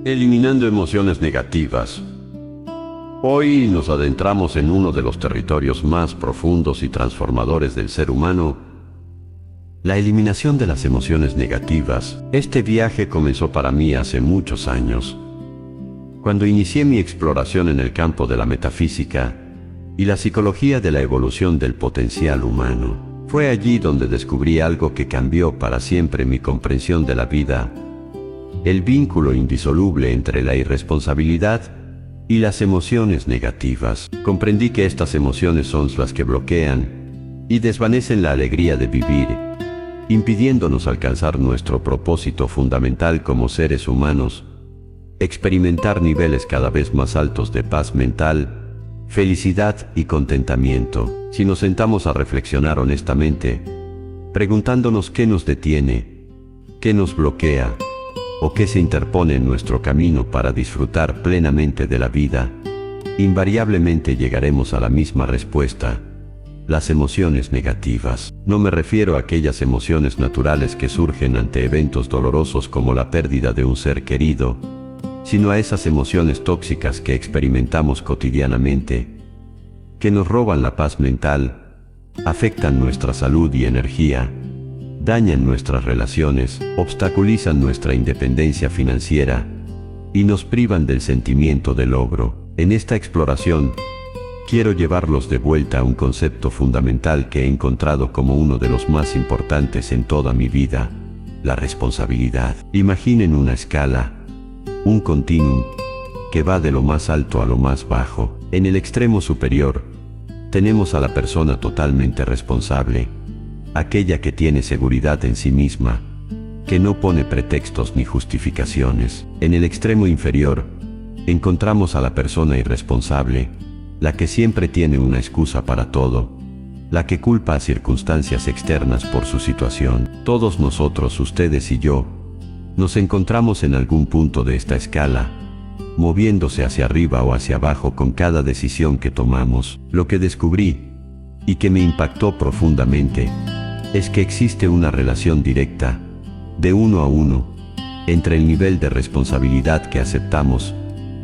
Eliminando emociones negativas. Hoy nos adentramos en uno de los territorios más profundos y transformadores del ser humano, la eliminación de las emociones negativas. Este viaje comenzó para mí hace muchos años, cuando inicié mi exploración en el campo de la metafísica y la psicología de la evolución del potencial humano. Fue allí donde descubrí algo que cambió para siempre mi comprensión de la vida: el vínculo indisoluble entre la irresponsabilidad y las emociones negativas. Comprendí que estas emociones son las que bloquean y desvanecen la alegría de vivir, impidiéndonos alcanzar nuestro propósito fundamental como seres humanos: experimentar niveles cada vez más altos de paz mental, felicidad y contentamiento. Si nos sentamos a reflexionar honestamente, preguntándonos qué nos detiene, qué nos bloquea, o qué se interpone en nuestro camino para disfrutar plenamente de la vida, invariablemente llegaremos a la misma respuesta: las emociones negativas. No me refiero a aquellas emociones naturales que surgen ante eventos dolorosos como la pérdida de un ser querido, sino a esas emociones tóxicas que experimentamos cotidianamente, que nos roban la paz mental, afectan nuestra salud y energía, dañan nuestras relaciones, obstaculizan nuestra independencia financiera y nos privan del sentimiento de logro. En esta exploración, quiero llevarlos de vuelta a un concepto fundamental que he encontrado como uno de los más importantes en toda mi vida: la responsabilidad. Imaginen una escala, un continuum, que va de lo más alto a lo más bajo. En el extremo superior, tenemos a la persona totalmente responsable, aquella que tiene seguridad en sí misma, que no pone pretextos ni justificaciones. En el extremo inferior, encontramos a la persona irresponsable, la que siempre tiene una excusa para todo, la que culpa a circunstancias externas por su situación. Todos nosotros, ustedes y yo, nos encontramos en algún punto de esta escala, moviéndose hacia arriba o hacia abajo con cada decisión que tomamos. Lo que descubrí, y que me impactó profundamente, es que existe una relación directa, de uno a uno, entre el nivel de responsabilidad que aceptamos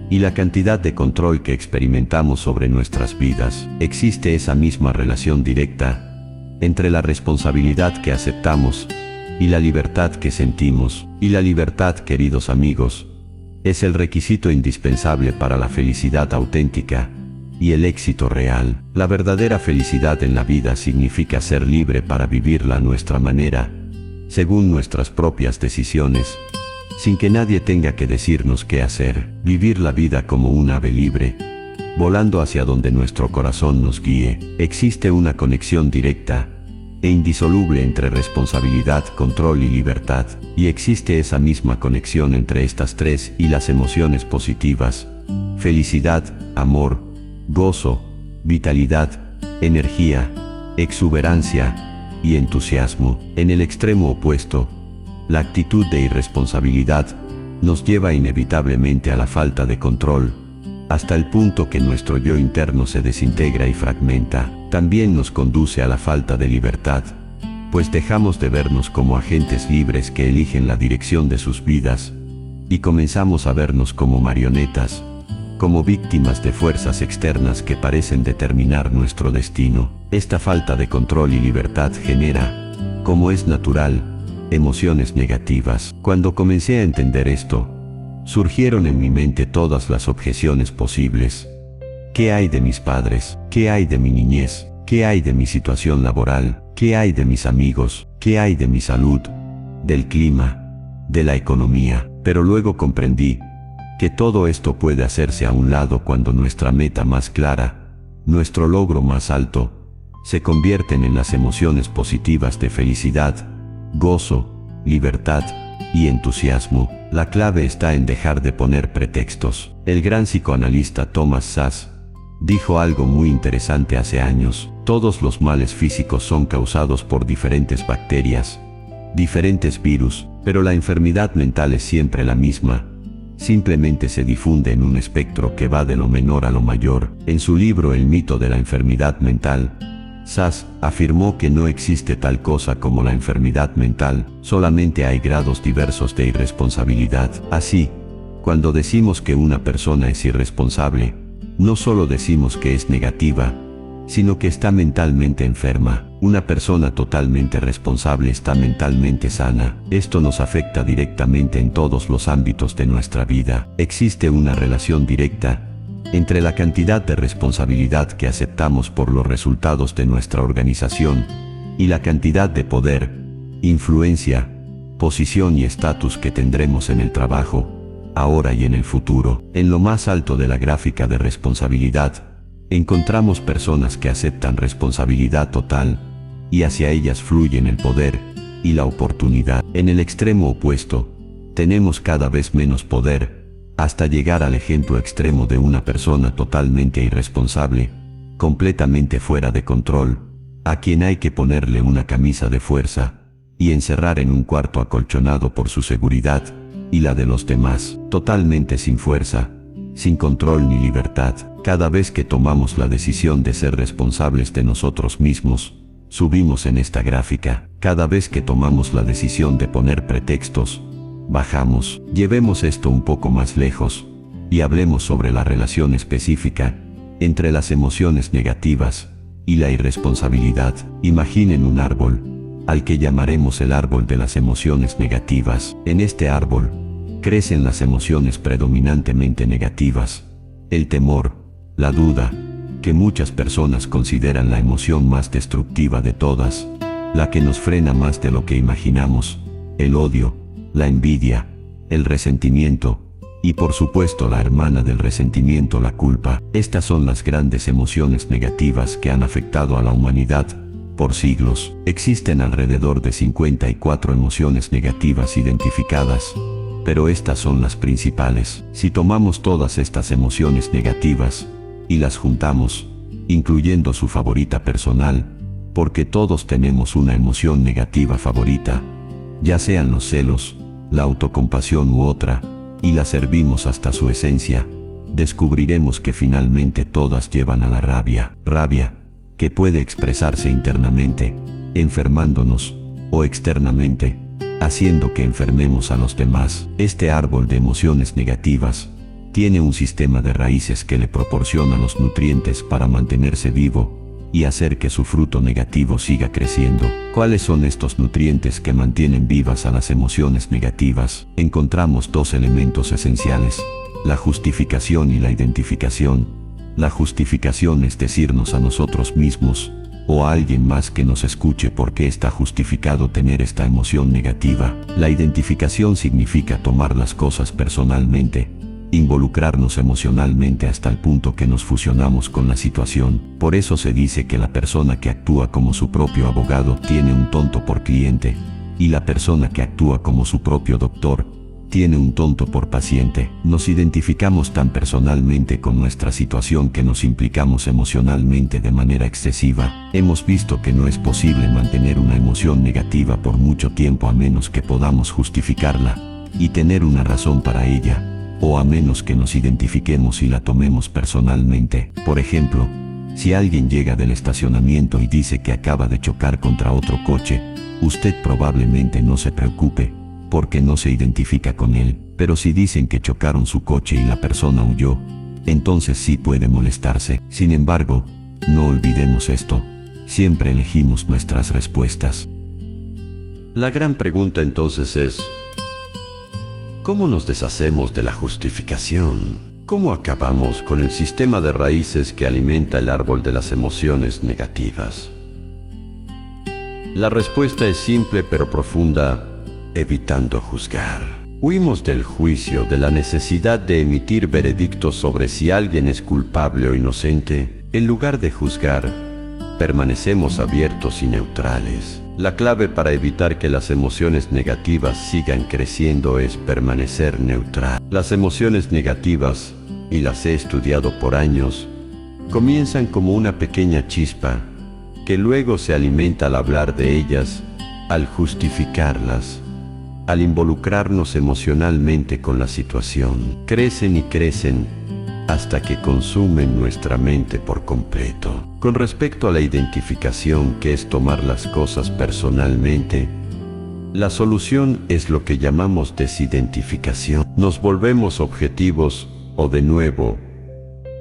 y la cantidad de control que experimentamos sobre nuestras vidas. Existe esa misma relación directa entre la responsabilidad que aceptamos y la libertad que sentimos. Y la libertad, queridos amigos, es el requisito indispensable para la felicidad auténtica y el éxito real. La verdadera felicidad en la vida significa ser libre para vivirla a nuestra manera, según nuestras propias decisiones, sin que nadie tenga que decirnos qué hacer. Vivir la vida como un ave libre, volando hacia donde nuestro corazón nos guíe. Existe una conexión directa e indisoluble entre responsabilidad, control y libertad, y existe esa misma conexión entre estas tres y las emociones positivas: felicidad, amor, gozo, vitalidad, energía, exuberancia y entusiasmo. En el extremo opuesto, la actitud de irresponsabilidad nos lleva inevitablemente a la falta de control, hasta el punto que nuestro yo interno se desintegra y fragmenta. También nos conduce a la falta de libertad, pues dejamos de vernos como agentes libres que eligen la dirección de sus vidas, y comenzamos a vernos como marionetas, como víctimas de fuerzas externas que parecen determinar nuestro destino. Esta falta de control y libertad genera, como es natural, emociones negativas. Cuando comencé a entender esto, surgieron en mi mente todas las objeciones posibles. ¿Qué hay de mis padres? ¿Qué hay de mi niñez? ¿Qué hay de mi situación laboral? ¿Qué hay de mis amigos? ¿Qué hay de mi salud? ¿Del clima? ¿De la economía? Pero luego comprendí que todo esto puede hacerse a un lado cuando nuestra meta más clara, nuestro logro más alto, se convierten en las emociones positivas de felicidad, gozo, libertad y entusiasmo. La clave está en dejar de poner pretextos. El gran psicoanalista Thomas Szasz dijo algo muy interesante hace años: todos los males físicos son causados por diferentes bacterias, diferentes virus, pero la enfermedad mental es siempre la misma. Simplemente se difunde en un espectro que va de lo menor a lo mayor. En su libro El mito de la enfermedad mental, Szasz afirmó que no existe tal cosa como la enfermedad mental, solamente hay grados diversos de irresponsabilidad. Así, Cuando decimos que una persona es irresponsable, no solo decimos que es negativa, sino que está mentalmente enferma. Una persona totalmente responsable está mentalmente sana. Esto nos afecta directamente en todos los ámbitos de nuestra vida. Existe una relación directa entre la cantidad de responsabilidad que aceptamos por los resultados de nuestra organización y la cantidad de poder, influencia, posición y estatus que tendremos en el trabajo, ahora y en el futuro. En lo más alto de la gráfica de responsabilidad, encontramos personas que aceptan responsabilidad total, y hacia ellas fluyen el poder y la oportunidad. En el extremo opuesto, tenemos cada vez menos poder, hasta llegar al ejemplo extremo de una persona totalmente irresponsable, completamente fuera de control, a quien hay que ponerle una camisa de fuerza y encerrar en un cuarto acolchonado por su seguridad y la de los demás, totalmente sin fuerza, sin control ni libertad. Cada vez que tomamos la decisión de ser responsables de nosotros mismos, subimos en esta gráfica. Cada vez que tomamos la decisión de poner pretextos, bajamos. Llevemos esto un poco más lejos y hablemos sobre la relación específica entre las emociones negativas y la irresponsabilidad. Imaginen un árbol, al que llamaremos el árbol de las emociones negativas. En este árbol crecen las emociones predominantemente negativas: el temor, la duda, que muchas personas consideran la emoción más destructiva de todas, la que nos frena más de lo que imaginamos, el odio, la envidia, el resentimiento, y por supuesto la hermana del resentimiento, la culpa. Estas son las grandes emociones negativas que han afectado a la humanidad por siglos. Existen alrededor de 54 emociones negativas identificadas, pero estas son las principales. Si tomamos todas estas emociones negativas y las juntamos, incluyendo su favorita personal, porque todos tenemos una emoción negativa favorita, ya sean los celos, la autocompasión u otra, y la servimos hasta su esencia, descubriremos que finalmente todas llevan a la rabia. Rabia, que puede expresarse internamente, enfermándonos, o externamente, haciendo que enfermemos a los demás. Este árbol de emociones negativas tiene un sistema de raíces que le proporciona los nutrientes para mantenerse vivo y hacer que su fruto negativo siga creciendo. ¿Cuáles son estos nutrientes que mantienen vivas a las emociones negativas? Encontramos dos elementos esenciales: la justificación y la identificación. La justificación es decirnos a nosotros mismos, o a alguien más que nos escuche, por qué está justificado tener esta emoción negativa. La identificación significa tomar las cosas personalmente, involucrarnos emocionalmente hasta el punto que nos fusionamos con la situación. Por eso se dice que la persona que actúa como su propio abogado tiene un tonto por cliente, y la persona que actúa como su propio doctor tiene un tonto por paciente. Nos identificamos tan personalmente con nuestra situación que nos implicamos emocionalmente de manera excesiva. Hemos visto que no es posible mantener una emoción negativa por mucho tiempo a menos que podamos justificarla y tener una razón para ella, o a menos que nos identifiquemos y la tomemos personalmente. Por ejemplo, si alguien llega del estacionamiento y dice que acaba de chocar contra otro coche, usted probablemente no se preocupe, porque no se identifica con él. Pero si dicen que chocaron su coche y la persona huyó, entonces sí puede molestarse. Sin embargo, no olvidemos esto: siempre elegimos nuestras respuestas. La gran pregunta entonces es: ¿cómo nos deshacemos de la justificación? ¿Cómo acabamos con el sistema de raíces que alimenta el árbol de las emociones negativas? La respuesta es simple pero profunda: evitando juzgar. Huimos del juicio, de la necesidad de emitir veredictos sobre si alguien es culpable o inocente. En lugar de juzgar, permanecemos abiertos y neutrales. La clave para evitar que las emociones negativas sigan creciendo es permanecer neutral. Las emociones negativas, y las he estudiado por años, comienzan como una pequeña chispa, que luego se alimenta al hablar de ellas, al justificarlas, al involucrarnos emocionalmente con la situación. Crecen y crecen hasta que consumen nuestra mente por completo. Con respecto a la identificación, que es tomar las cosas personalmente, La solución es lo que llamamos desidentificación. Nos volvemos objetivos o, de nuevo,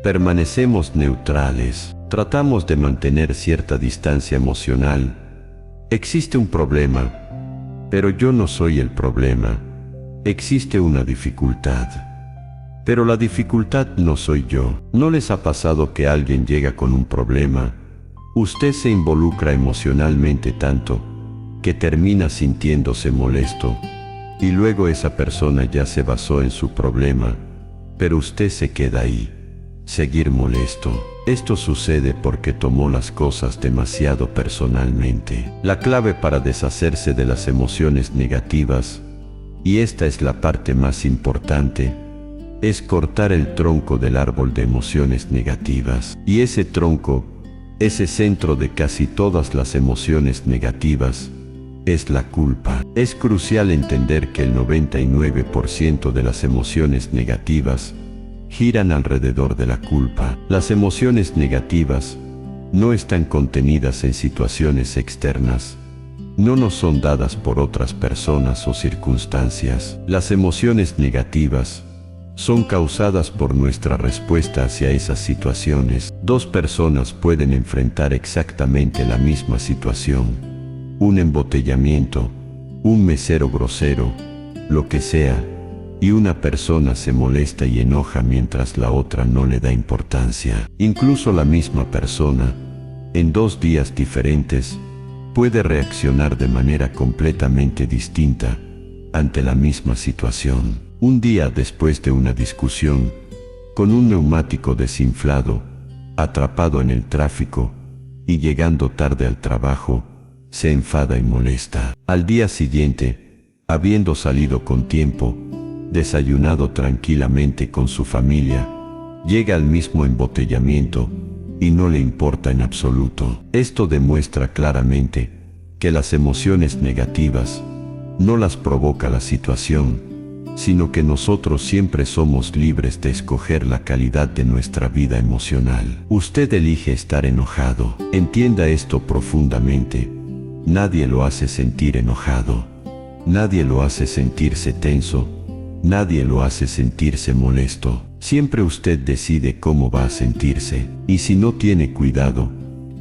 permanecemos neutrales. Tratamos de mantener cierta distancia emocional. Existe un problema, pero yo no soy el problema. Existe una dificultad, pero la dificultad no soy yo. ¿No les ha pasado que alguien llega con un problema? Usted se involucra emocionalmente tanto que termina sintiéndose molesto, y luego esa persona ya se basó en su problema, pero usted se queda ahí, seguir molesto. Esto sucede porque tomó las cosas demasiado personalmente. La clave para deshacerse de las emociones negativas, y esta es la parte más importante, es cortar el tronco del árbol de emociones negativas. Y ese tronco, ese centro de casi todas las emociones negativas, es la culpa. Es crucial entender que el 99% de las emociones negativas giran alrededor de la culpa. Las emociones negativas no están contenidas en situaciones externas. No nos son dadas por otras personas o circunstancias. Las emociones negativas son causadas por nuestra respuesta hacia esas situaciones. Dos personas pueden enfrentar exactamente la misma situación. Un embotellamiento, un mesero grosero, lo que sea, y una persona se molesta y enoja mientras la otra no le da importancia. Incluso la misma persona, en 2 días diferentes, puede reaccionar de manera completamente distinta ante la misma situación. Un día después de una discusión, con un neumático desinflado, atrapado en el tráfico y llegando tarde al trabajo, se enfada y molesta. Al día siguiente, habiendo salido con tiempo, desayunado tranquilamente con su familia, llega al mismo embotellamiento y no le importa en absoluto. Esto demuestra claramente que las emociones negativas no las provoca la situación, sino que nosotros siempre somos libres de escoger la calidad de nuestra vida emocional. Usted elige estar enojado. Entienda esto profundamente. Nadie lo hace sentir enojado. Nadie lo hace sentirse tenso. Nadie lo hace sentirse molesto. Siempre usted decide cómo va a sentirse, y si no tiene cuidado,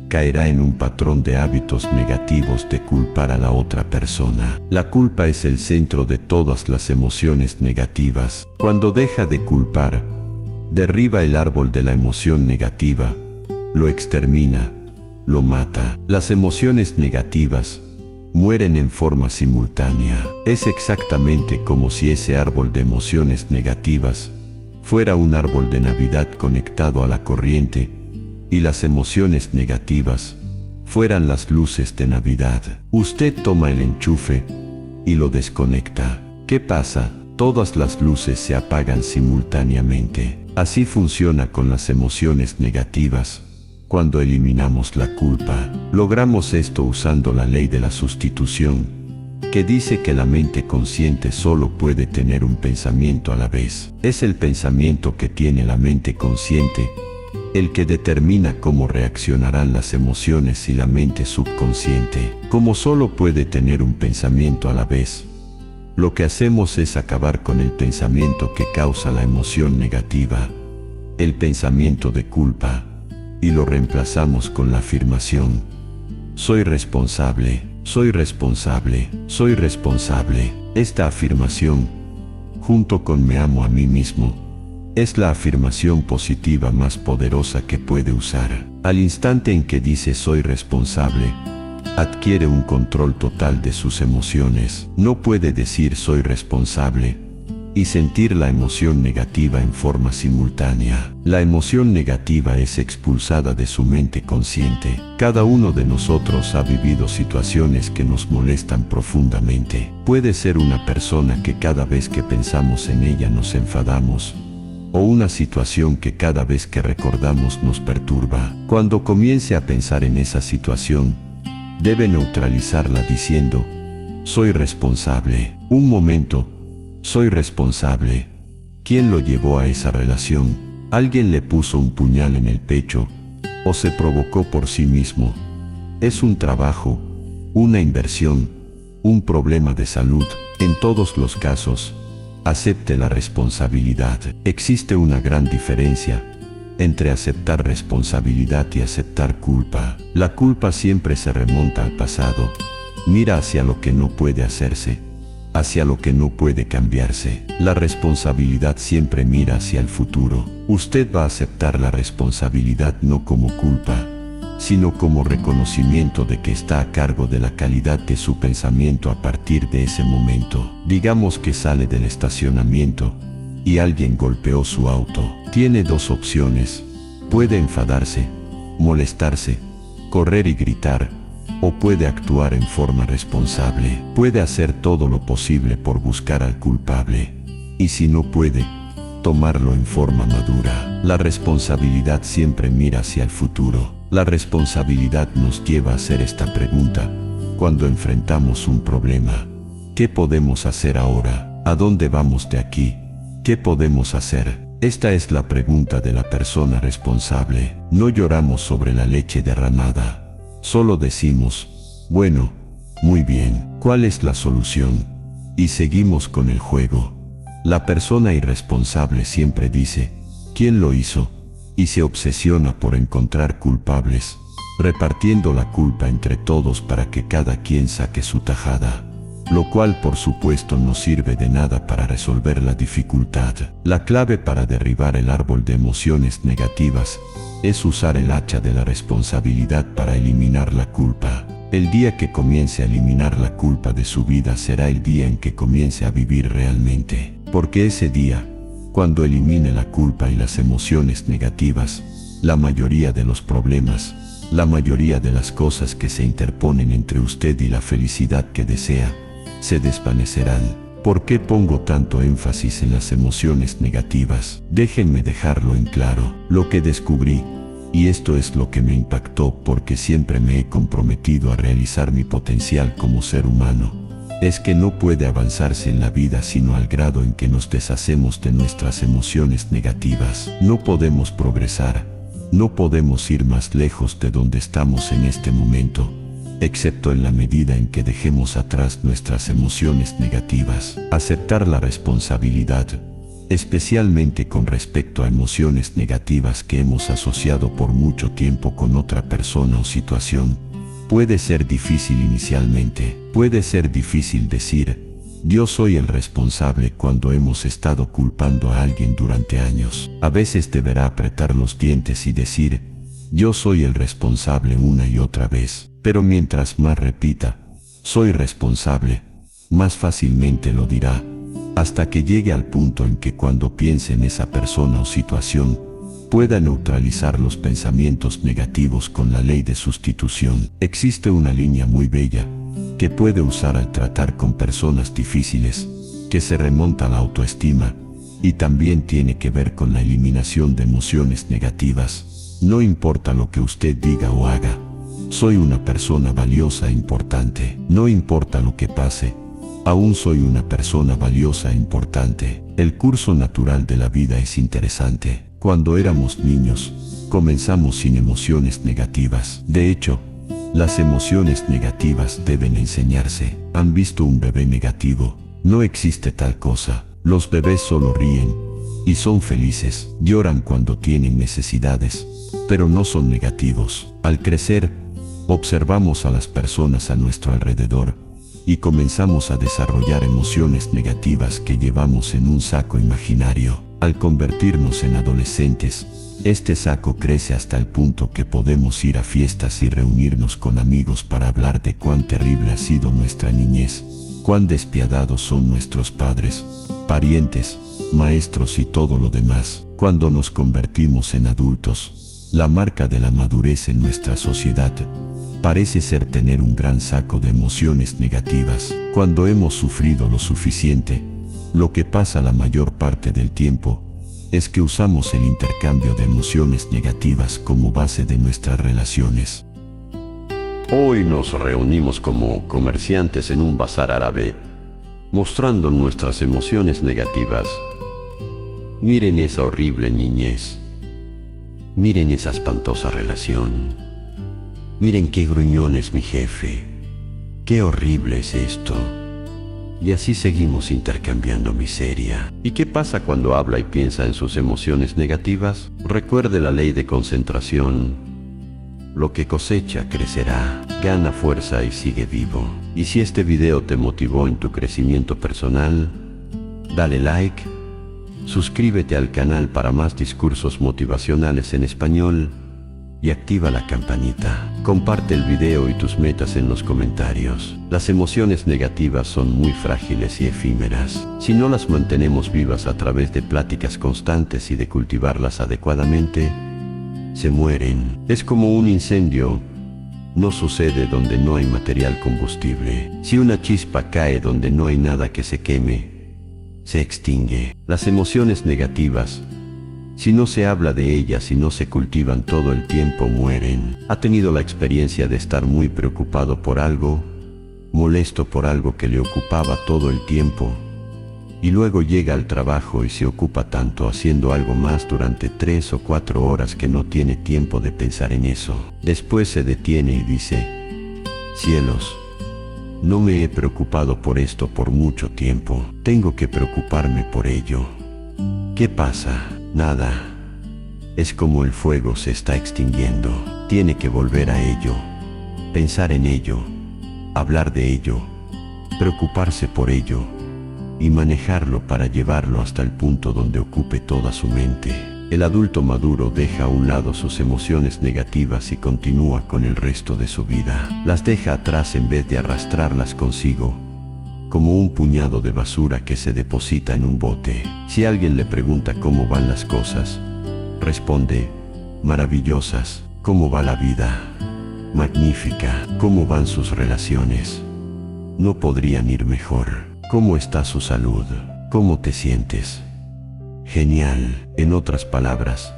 caerá en un patrón de hábitos negativos de culpar a la otra persona. La culpa es el centro de todas las emociones negativas. Cuando deja de culpar, derriba el árbol de la emoción negativa, lo extermina, lo mata. Las emociones negativas mueren en forma simultánea. Es exactamente como si ese árbol de emociones negativas fuera un árbol de Navidad conectado a la corriente, y las emociones negativas fueran las luces de Navidad. Usted toma el enchufe y lo desconecta. ¿Qué pasa? Todas las luces se apagan simultáneamente. Así funciona con las emociones negativas. Cuando eliminamos la culpa, logramos esto usando la ley de la sustitución, que dice que la mente consciente solo puede tener un pensamiento a la vez. Es el pensamiento que tiene la mente consciente el que determina cómo reaccionarán las emociones y la mente subconsciente. Como solo puede tener un pensamiento a la vez, lo que hacemos es acabar con el pensamiento que causa la emoción negativa, el pensamiento de culpa, y lo reemplazamos con la afirmación: soy responsable, soy responsable, soy responsable. Esta afirmación, junto con me amo a mí mismo, es la afirmación positiva más poderosa que puede usar. Al instante en que dice soy responsable, adquiere un control total de sus emociones. No puede decir soy responsable y sentir la emoción negativa en forma simultánea. La emoción negativa es expulsada de su mente consciente. Cada uno de nosotros ha vivido situaciones que nos molestan profundamente. Puede ser una persona que cada vez que pensamos en ella nos enfadamos, o una situación que cada vez que recordamos nos perturba. Cuando comience a pensar en esa situación, debe neutralizarla diciendo: soy responsable. Un momento, soy responsable. ¿Quién lo llevó a esa relación? ¿Alguien le puso un puñal en el pecho? ¿O se provocó por sí mismo? ¿Es un trabajo, una inversión, un problema de salud, en todos los casos, acepte la responsabilidad. Existe una gran diferencia entre aceptar responsabilidad y aceptar culpa. La culpa siempre se remonta al pasado, mira hacia lo que no puede hacerse, hacia lo que no puede cambiarse. La responsabilidad siempre mira hacia el futuro. Usted va a aceptar la responsabilidad no como culpa, sino como reconocimiento de que está a cargo de la calidad de su pensamiento a partir de ese momento. Digamos que sale del estacionamiento y alguien golpeó su auto. Tiene dos opciones. Puede enfadarse, molestarse, correr y gritar, o puede actuar en forma responsable. Puede hacer todo lo posible por buscar al culpable. Y si no puede, tomarlo en forma madura. La responsabilidad siempre mira hacia el futuro. La responsabilidad nos lleva a hacer esta pregunta cuando enfrentamos un problema. ¿Qué podemos hacer ahora? ¿A dónde vamos de aquí? ¿Qué podemos hacer? Esta es la pregunta de la persona responsable. No lloramos sobre la leche derramada. Solo decimos, bueno, muy bien, ¿cuál es la solución? Y seguimos con el juego. La persona irresponsable siempre dice, ¿quién lo hizo? Y se obsesiona por encontrar culpables, repartiendo la culpa entre todos para que cada quien saque su tajada, lo cual por supuesto no sirve de nada para resolver la dificultad. La clave para derribar el árbol de emociones negativas es usar el hacha de la responsabilidad para eliminar la culpa. El día que comience a eliminar la culpa de su vida será el día en que comience a vivir realmente, porque ese día, cuando elimine la culpa y las emociones negativas, la mayoría de los problemas, la mayoría de las cosas que se interponen entre usted y la felicidad que desea, se desvanecerán. ¿Por qué pongo tanto énfasis en las emociones negativas? Déjenme dejarlo en claro. Lo que descubrí, y esto es lo que me impactó porque siempre me he comprometido a realizar mi potencial como ser humano, es que no puede avanzarse en la vida sino al grado en que nos deshacemos de nuestras emociones negativas. No podemos progresar, no podemos ir más lejos de donde estamos en este momento, excepto en la medida en que dejemos atrás nuestras emociones negativas. Aceptar la responsabilidad, especialmente con respecto a emociones negativas que hemos asociado por mucho tiempo con otra persona o situación, puede ser difícil inicialmente. Puede ser difícil decir, yo soy el responsable cuando hemos estado culpando a alguien durante años. A veces deberá apretar los dientes y decir, yo soy el responsable una y otra vez. Pero mientras más repita, soy responsable, más fácilmente lo dirá, hasta que llegue al punto en que cuando piense en esa persona o situación, pueda neutralizar los pensamientos negativos con la ley de sustitución. Existe una línea muy bella que puede usar al tratar con personas difíciles, que se remonta a la autoestima, y también tiene que ver con la eliminación de emociones negativas. No importa lo que usted diga o haga, soy una persona valiosa e importante. No importa lo que pase, aún soy una persona valiosa e importante. El curso natural de la vida es interesante. Cuando éramos niños, comenzamos sin emociones negativas. De hecho, las emociones negativas deben enseñarse. ¿Han visto un bebé negativo? No existe tal cosa. Los bebés solo ríen y son felices. Lloran cuando tienen necesidades, pero no son negativos. Al crecer, observamos a las personas a nuestro alrededor y comenzamos a desarrollar emociones negativas que llevamos en un saco imaginario. Al convertirnos en adolescentes, este saco crece hasta el punto que podemos ir a fiestas y reunirnos con amigos para hablar de cuán terrible ha sido nuestra niñez, cuán despiadados son nuestros padres, parientes, maestros y todo lo demás. Cuando nos convertimos en adultos, la marca de la madurez en nuestra sociedad parece ser tener un gran saco de emociones negativas. Cuando hemos sufrido lo suficiente, lo que pasa la mayor parte del tiempo es que usamos el intercambio de emociones negativas como base de nuestras relaciones. Hoy nos reunimos como comerciantes en un bazar árabe, mostrando nuestras emociones negativas. Miren esa horrible niñez. Miren esa espantosa relación. Miren qué gruñón es mi jefe. qué horrible es esto. Y así seguimos intercambiando miseria. ¿Y qué pasa cuando habla y piensa en sus emociones negativas? Recuerde la ley de concentración. Lo que cosecha crecerá, gana fuerza y sigue vivo. Y si este video te motivó en tu crecimiento personal, dale like, suscríbete al canal para más discursos motivacionales en español y activa la campanita. Comparte el video y tus metas en los comentarios. Las emociones negativas son muy frágiles y efímeras. Si no las mantenemos vivas a través de pláticas constantes y de cultivarlas adecuadamente, se mueren. Es como un incendio. No sucede donde no hay material combustible. Si una chispa cae donde no hay nada que se queme, se extingue. Las emociones negativas, si no se habla de ellas y no se cultivan todo el tiempo, mueren. ¿Ha tenido la experiencia de estar muy preocupado por algo, molesto por algo que le ocupaba todo el tiempo, y luego llega al trabajo y se ocupa tanto haciendo algo más durante 3 o 4 horas que no tiene tiempo de pensar en eso? Después se detiene y dice: cielos, no me he preocupado por esto por mucho tiempo, tengo que preocuparme por ello. ¿Qué pasa? Nada. Es como el fuego se está extinguiendo. Tiene que volver a ello, pensar en ello, hablar de ello, preocuparse por ello y manejarlo para llevarlo hasta el punto donde ocupe toda su mente. El adulto maduro deja a un lado sus emociones negativas y continúa con el resto de su vida. Las deja atrás en vez de arrastrarlas consigo, como un puñado de basura que se deposita en un bote. Si alguien le pregunta cómo van las cosas, responde: maravillosas. ¿Cómo va la vida? Magnífica. ¿Cómo van sus relaciones? No podrían ir mejor. ¿Cómo está su salud? ¿Cómo te sientes? Genial. En otras palabras,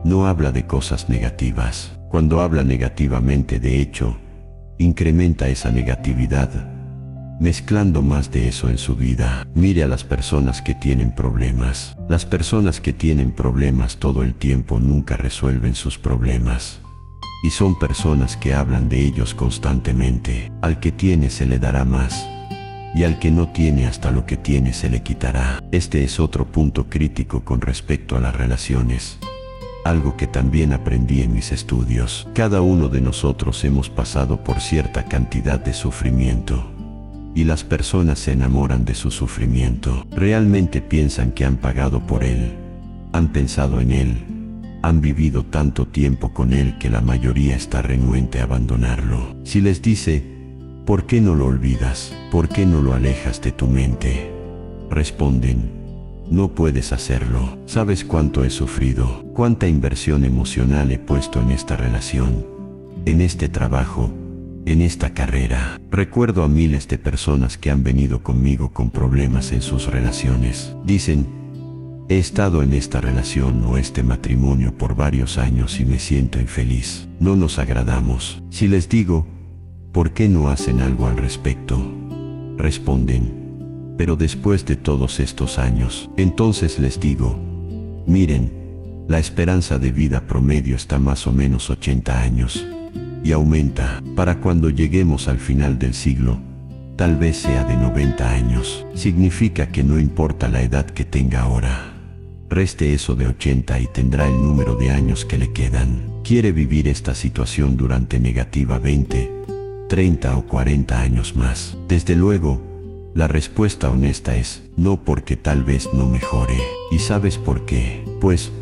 no habla de cosas negativas. Cuando habla negativamente, de hecho, incrementa esa negatividad, mezclando más de eso en su vida. Mire a las personas que tienen problemas. Las personas que tienen problemas todo el tiempo nunca resuelven sus problemas. Y son personas que hablan de ellos constantemente. Al que tiene se le dará más, y al que no tiene, hasta lo que tiene se le quitará. Este es otro punto crítico con respecto a las relaciones. Algo que también aprendí en mis estudios. Cada uno de nosotros hemos pasado por cierta cantidad de sufrimiento. Y las personas se enamoran de su sufrimiento. Realmente piensan que han pagado por él, han pensado en él, han vivido tanto tiempo con él que la mayoría está renuente a abandonarlo. Si les dice: ¿por qué no lo olvidas? ¿Por qué no lo alejas de tu mente?, responden: no puedes hacerlo. ¿Sabes cuánto he sufrido? ¿Cuánta inversión emocional he puesto en esta relación, en este trabajo, en esta carrera? Recuerdo a miles de personas que han venido conmigo con problemas en sus relaciones. Dicen: he estado en esta relación o este matrimonio por varios años y me siento infeliz. No nos agradamos. Si les digo: ¿por qué no hacen algo al respecto?, responden: pero después de todos estos años. Entonces les digo: miren, la esperanza de vida promedio está más o menos 80 años. Y aumenta. Para cuando lleguemos al final del siglo, tal vez sea de 90 años. Significa que no importa la edad que tenga ahora, reste eso de 80 y tendrá el número de años que le quedan. ¿Quiere vivir esta situación durante negativa 20, 30 o 40 años más? Desde luego, la respuesta honesta es no, porque tal vez no mejore. ¿Y sabes por qué? Pues,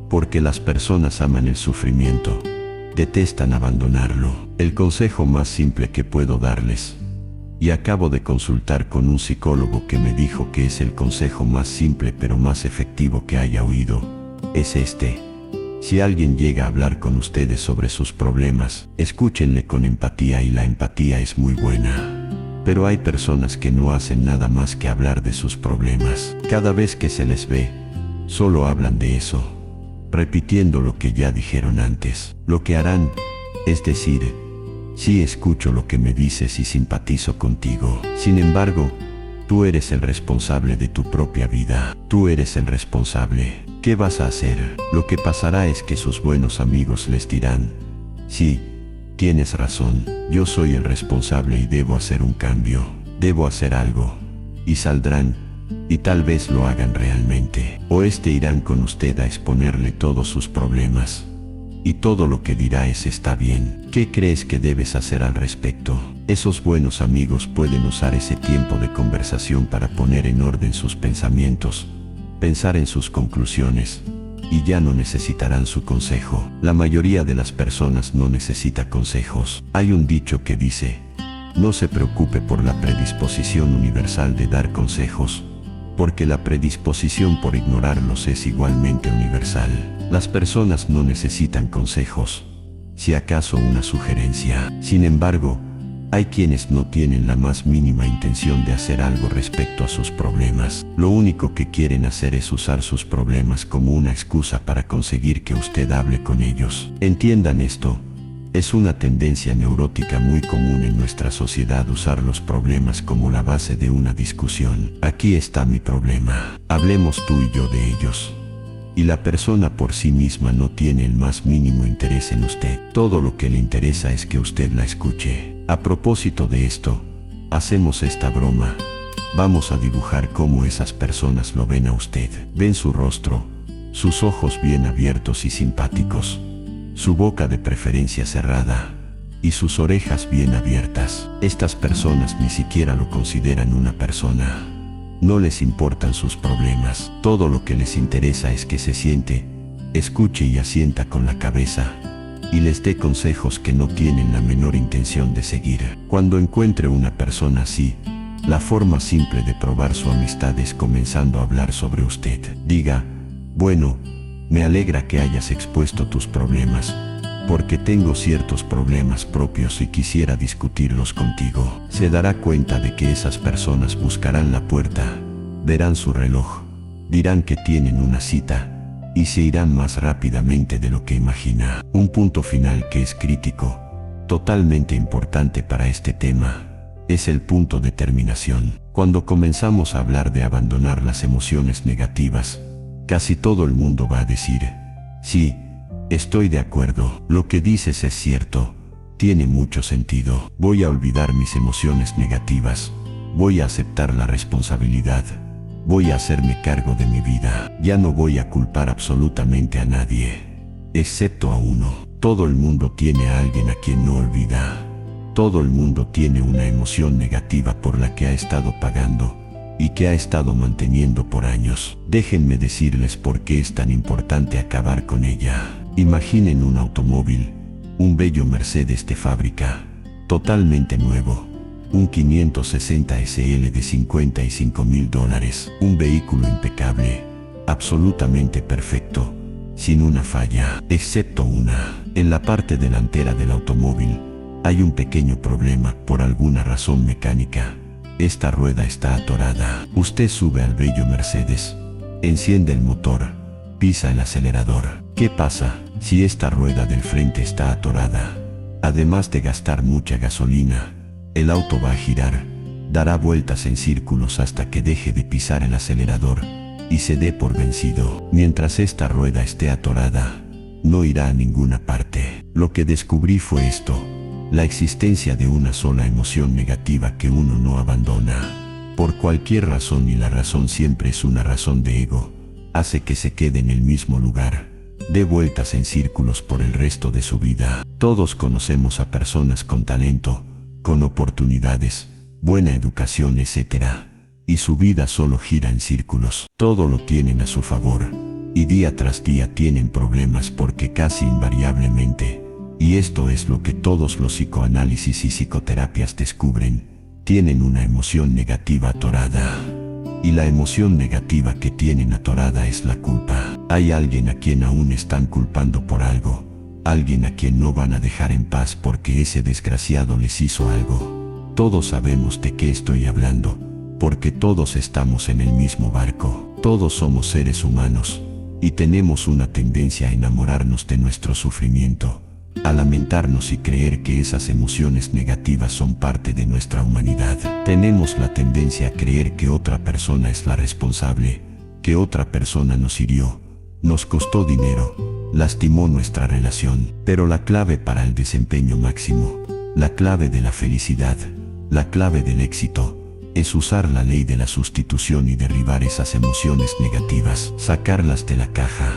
porque las personas aman el sufrimiento, detestan abandonarlo. El consejo más simple que puedo darles, y acabo de consultar con un psicólogo que me dijo que es el consejo más simple pero más efectivo que haya oído, es este: si alguien llega a hablar con ustedes sobre sus problemas, escúchenle con empatía, y la empatía es muy buena. Pero hay personas que no hacen nada más que hablar de sus problemas. Cada vez que se les ve, solo hablan de eso, repitiendo lo que ya dijeron antes. Lo que harán es decir: sí, escucho lo que me dices y simpatizo contigo. Sin embargo, tú eres el responsable de tu propia vida. Tú eres el responsable. ¿Qué vas a hacer? Lo que pasará es que sus buenos amigos les dirán: sí, tienes razón, yo soy el responsable y debo hacer un cambio, debo hacer algo. Y saldrán, y tal vez lo hagan realmente. O irán con usted a exponerle todos sus problemas. Y todo lo que dirá está bien. ¿Qué crees que debes hacer al respecto? Esos buenos amigos pueden usar ese tiempo de conversación para poner en orden sus pensamientos, pensar en sus conclusiones, y ya no necesitarán su consejo. La mayoría de las personas no necesita consejos. Hay un dicho que dice: no se preocupe por la predisposición universal de dar consejos, porque la predisposición por ignorarlos es igualmente universal. Las personas no necesitan consejos, si acaso una sugerencia. Sin embargo, hay quienes no tienen la más mínima intención de hacer algo respecto a sus problemas. Lo único que quieren hacer es usar sus problemas como una excusa para conseguir que usted hable con ellos. Entiendan esto. Es una tendencia neurótica muy común en nuestra sociedad usar los problemas como la base de una discusión. Aquí está mi problema. Hablemos tú y yo de ellos. Y la persona por sí misma no tiene el más mínimo interés en usted. Todo lo que le interesa es que usted la escuche. A propósito de esto, hacemos esta broma. Vamos a dibujar cómo esas personas lo ven a usted. Ven su rostro, sus ojos bien abiertos y simpáticos, su boca de preferencia cerrada y sus orejas bien abiertas. Estas personas ni siquiera lo consideran una persona. No les importan sus problemas. Todo lo que les interesa es que se siente, escuche y asienta con la cabeza, y les dé consejos que no tienen la menor intención de seguir. Cuando encuentre una persona así, la forma simple de probar su amistad es comenzando a hablar sobre usted. Diga: bueno, me alegra que hayas expuesto tus problemas, porque tengo ciertos problemas propios y quisiera discutirlos contigo. Se dará cuenta de que esas personas buscarán la puerta, verán su reloj, dirán que tienen una cita, y se irán más rápidamente de lo que imagina. Un punto final que es crítico, totalmente importante para este tema, es el punto de terminación. Cuando comenzamos a hablar de abandonar las emociones negativas, casi todo el mundo va a decir: sí, estoy de acuerdo, lo que dices es cierto, tiene mucho sentido. Voy a olvidar mis emociones negativas, voy a aceptar la responsabilidad, voy a hacerme cargo de mi vida, ya no voy a culpar absolutamente a nadie, excepto a uno. Todo el mundo tiene a alguien a quien no olvida. Todo el mundo tiene una emoción negativa por la que ha estado pagando y que ha estado manteniendo por años. Déjenme decirles por qué es tan importante acabar con ella. Imaginen un automóvil, un bello Mercedes de fábrica, totalmente nuevo, un 560 SL de $55,000, un vehículo impecable, absolutamente perfecto, sin una falla, excepto una. En la parte delantera del automóvil hay un pequeño problema por alguna razón mecánica. Esta rueda está atorada. Usted sube al bello Mercedes, enciende el motor, pisa el acelerador. ¿Qué pasa si esta rueda del frente está atorada? Además de gastar mucha gasolina, el auto va a girar, dará vueltas en círculos hasta que deje de pisar el acelerador y se dé por vencido. Mientras esta rueda esté atorada, no irá a ninguna parte. Lo que descubrí fue esto: la existencia de una sola emoción negativa que uno no abandona, por cualquier razón, y la razón siempre es una razón de ego, hace que se quede en el mismo lugar, dé vueltas en círculos por el resto de su vida. Todos conocemos a personas con talento, con oportunidades, buena educación, etc. Y su vida solo gira en círculos. Todo lo tienen a su favor, y día tras día tienen problemas porque casi invariablemente, y esto es lo que todos los psicoanálisis y psicoterapias descubren, tienen una emoción negativa atorada. Y la emoción negativa que tienen atorada es la culpa. Hay alguien a quien aún están culpando por algo, alguien a quien no van a dejar en paz porque ese desgraciado les hizo algo. Todos sabemos de qué estoy hablando, porque todos estamos en el mismo barco. Todos somos seres humanos, y tenemos una tendencia a enamorarnos de nuestro sufrimiento, a lamentarnos y creer que esas emociones negativas son parte de nuestra humanidad. Tenemos la tendencia a creer que otra persona es la responsable, que otra persona nos hirió, nos costó dinero, lastimó nuestra relación, pero la clave para el desempeño máximo, la clave de la felicidad, la clave del éxito, es usar la ley de la sustitución y derribar esas emociones negativas, sacarlas de la caja.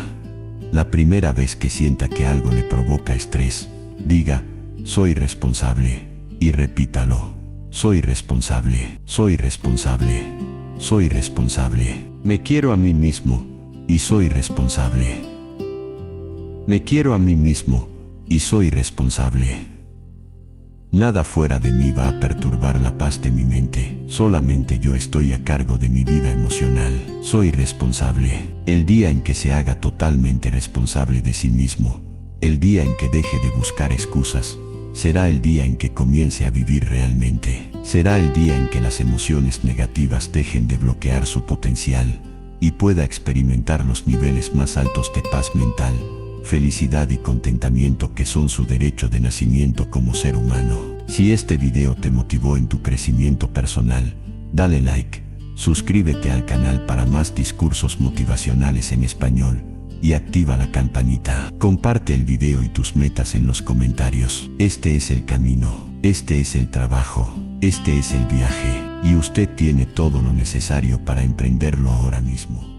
La primera vez que sienta que algo le provoca estrés, diga, soy responsable, y repítalo, soy responsable, soy responsable, soy responsable. Me quiero a mí mismo, y soy responsable. Me quiero a mí mismo, y soy responsable. Nada fuera de mí va a perturbar la paz de mi mente. Solamente yo estoy a cargo de mi vida emocional. Soy responsable. El día en que se haga totalmente responsable de sí mismo, el día en que deje de buscar excusas, será el día en que comience a vivir realmente. Será el día en que las emociones negativas dejen de bloquear su potencial y pueda experimentar los niveles más altos de paz mental, felicidad y contentamiento que son su derecho de nacimiento como ser humano. Si este video te motivó en tu crecimiento personal, dale like, suscríbete al canal para más discursos motivacionales en español y activa la campanita. Comparte el video y tus metas en los comentarios. Este es el camino, este es el trabajo, este es el viaje y usted tiene todo lo necesario para emprenderlo ahora mismo.